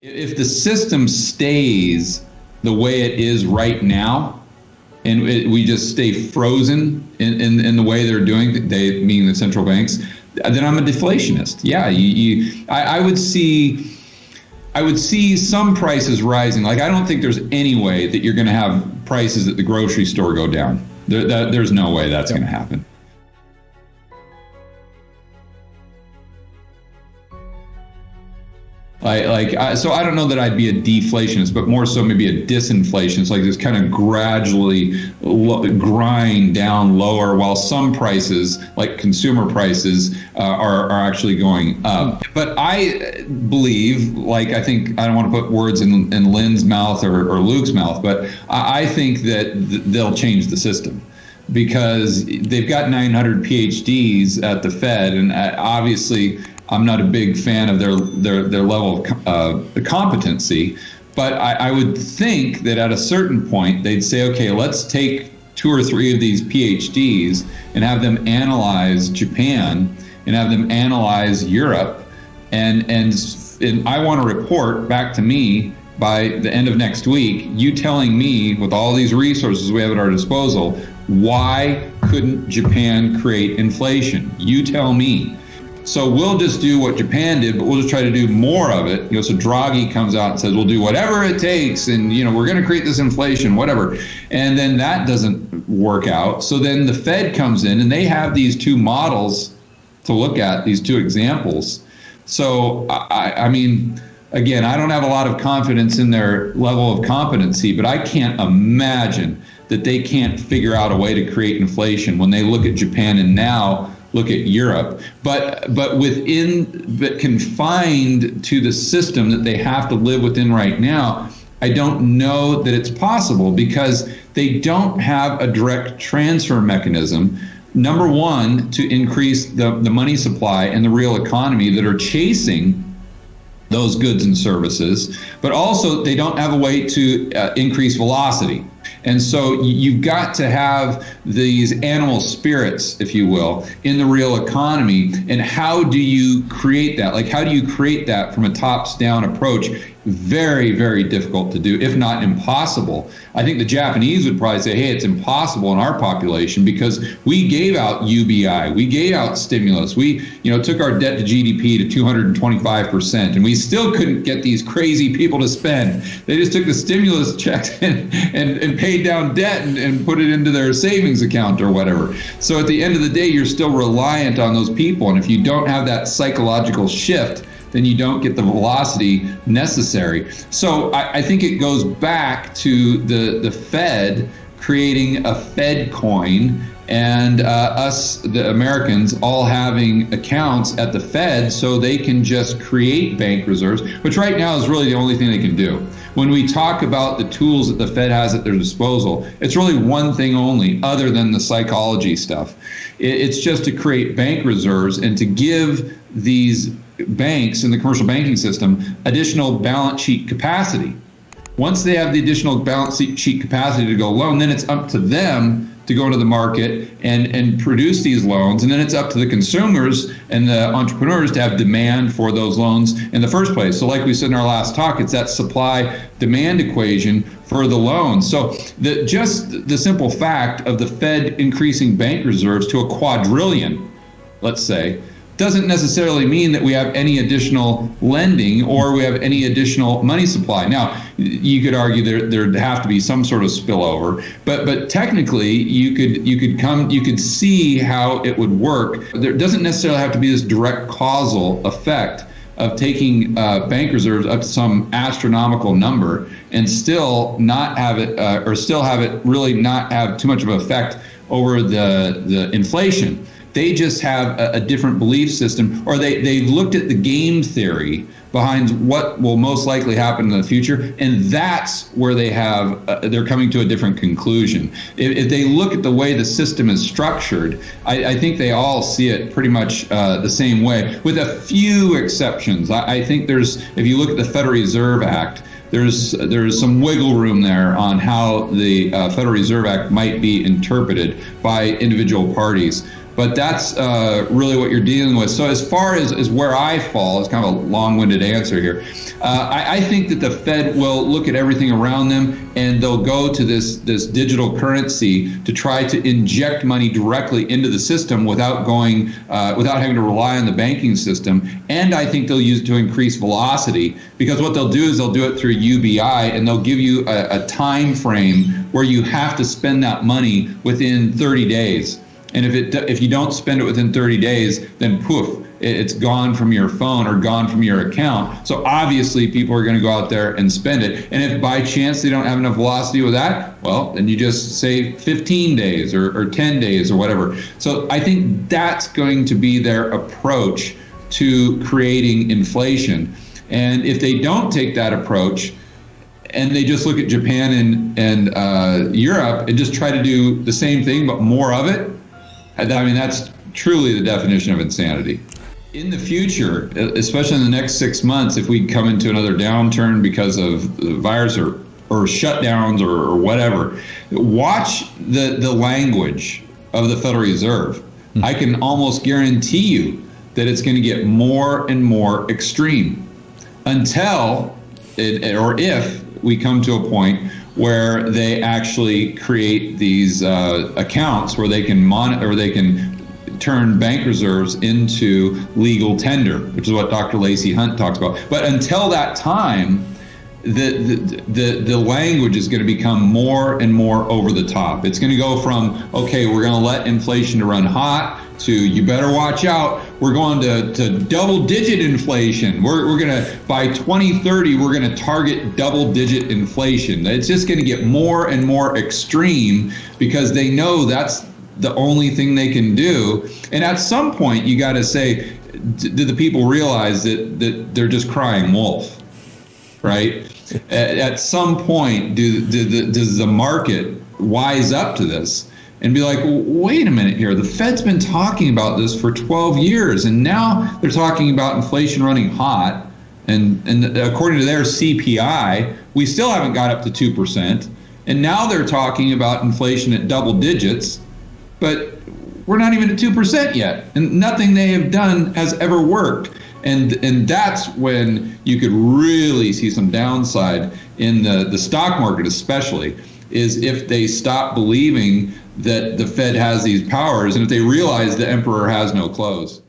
If the system stays the way it is right now, and we just stay frozen in the way they're doing, they meaning the central banks, then I'm a deflationist. Yeah, I would see some prices rising. Like, I don't think there's any way that you're going to have prices at the grocery store go down. There's no way that's going to happen. So I don't know that I'd be a deflationist, but more so maybe a disinflationist, like just kind of gradually grind down lower while some prices, like consumer prices, are actually going up. But I believe, like, I don't want to put words in Lynn's mouth or Luke's mouth, but I think that they'll change the system, because they've got 900 PhDs at the Fed, and obviously I'm not a big fan of their level of competency, but I would think that at a certain point they'd say, okay, let's take 2 or 3 of these PhDs and have them analyze Japan and have them analyze Europe, and I want to report back to me by the end of next week, you telling me, with all these resources we have at our disposal, why couldn't Japan create inflation? You tell me. So we'll just do what Japan did, but we'll just try to do more of it. So Draghi comes out and says, we'll do whatever it takes, and we're going to create this inflation, whatever. And then that doesn't work out. So then the Fed comes in, and they have these 2 models to look at, these 2 examples. So I mean, again, I don't have a lot of confidence in their level of competency, but I can't imagine that they can't figure out a way to create inflation when they look at Japan and now look at Europe, but confined to the system that they have to live within right now. I don't know that it's possible, because they don't have a direct transfer mechanism, number one, to increase the money supply and the real economy that are chasing those goods and services, but also they don't have a way to increase velocity. And so you've got to have these animal spirits, if you will, in the real economy. And how do you create that? Like, how do you create that from a tops-down approach? Very, very difficult to do, if not impossible. I think the Japanese would probably say, hey, it's impossible in our population because we gave out UBI, we gave out stimulus, we took our debt to GDP to 225%, and we still couldn't get these crazy people to spend. They just took the stimulus checks and paid down debt and put it into their savings account or whatever. So at the end of the day, you're still reliant on those people. And if you don't have that psychological shift, then you don't get the velocity necessary. So I think it goes back to the Fed creating a Fed coin, and us, the Americans, all having accounts at the Fed so they can just create bank reserves, which right now is really the only thing they can do. When we talk about the tools that the Fed has at their disposal, it's really one thing only, other than the psychology stuff. It's just to create bank reserves and to give these banks in the commercial banking system additional balance sheet capacity. Once they have the additional balance sheet capacity to go loan, then it's up to them to go into the market and produce these loans. And then it's up to the consumers and the entrepreneurs to have demand for those loans in the first place. So like we said in our last talk, it's that supply-demand equation for the loans. So just the simple fact of the Fed increasing bank reserves to a quadrillion, let's say, doesn't necessarily mean that we have any additional lending or we have any additional money supply. Now, you could argue there'd have to be some sort of spillover, but technically you could see how it would work. There doesn't necessarily have to be this direct causal effect of taking bank reserves up to some astronomical number and still not have it, or still have it really not have too much of an effect over the inflation. They just have a different belief system, or they've looked at the game theory behind what will most likely happen in the future, and that's where they're coming to a different conclusion. If they look at the way the system is structured, I think they all see it pretty much the same way, with a few exceptions. I think if you look at the Federal Reserve Act, there's some wiggle room there on how the Federal Reserve Act might be interpreted by individual parties. But that's really what you're dealing with. So as far as where I fall, it's kind of a long-winded answer here. I think that the Fed will look at everything around them, and they'll go to this digital currency to try to inject money directly into the system without having to rely on the banking system. And I think they'll use it to increase velocity, because what they'll do is they'll do it through UBI, and they'll give you a time frame where you have to spend that money within 30 days. And if you don't spend it within 30 days, then poof, it's gone from your phone or gone from your account. So obviously people are going to go out there and spend it. And if by chance they don't have enough velocity with that, well, then you just say 15 days or 10 days or whatever. So I think that's going to be their approach to creating inflation. And if they don't take that approach, and they just look at Japan and Europe and just try to do the same thing but more of it, I mean, that's truly the definition of insanity. In the future, especially in the next 6 months, if we come into another downturn because of the virus or shutdowns or whatever, watch the language of the Federal Reserve. I can almost guarantee you that it's going to get more and more extreme until or if we come to a point where they actually create these accounts where they can monitor, or they can turn bank reserves into legal tender, which is what Dr. Lacey Hunt talks about. But until that time, the language is going to become more and more over the top. It's going to go from, okay, we're going to let inflation run hot, to you better watch out, we're going to double-digit inflation. We're going to, by 2030, we're going to target double-digit inflation. It's just going to get more and more extreme because they know that's the only thing they can do. And at some point, you got to say, do the people realize that they're just crying wolf, right? At some point, does the market wise up to this and be like, well, wait a minute here, the Fed's been talking about this for 12 years, and now they're talking about inflation running hot, and according to their CPI, we still haven't got up to 2%, and now they're talking about inflation at double digits, but we're not even at 2% yet, and nothing they have done has ever worked. And that's when you could really see some downside in the stock market, especially, is if they stop believing that the Fed has these powers, and if they realize the emperor has no clothes.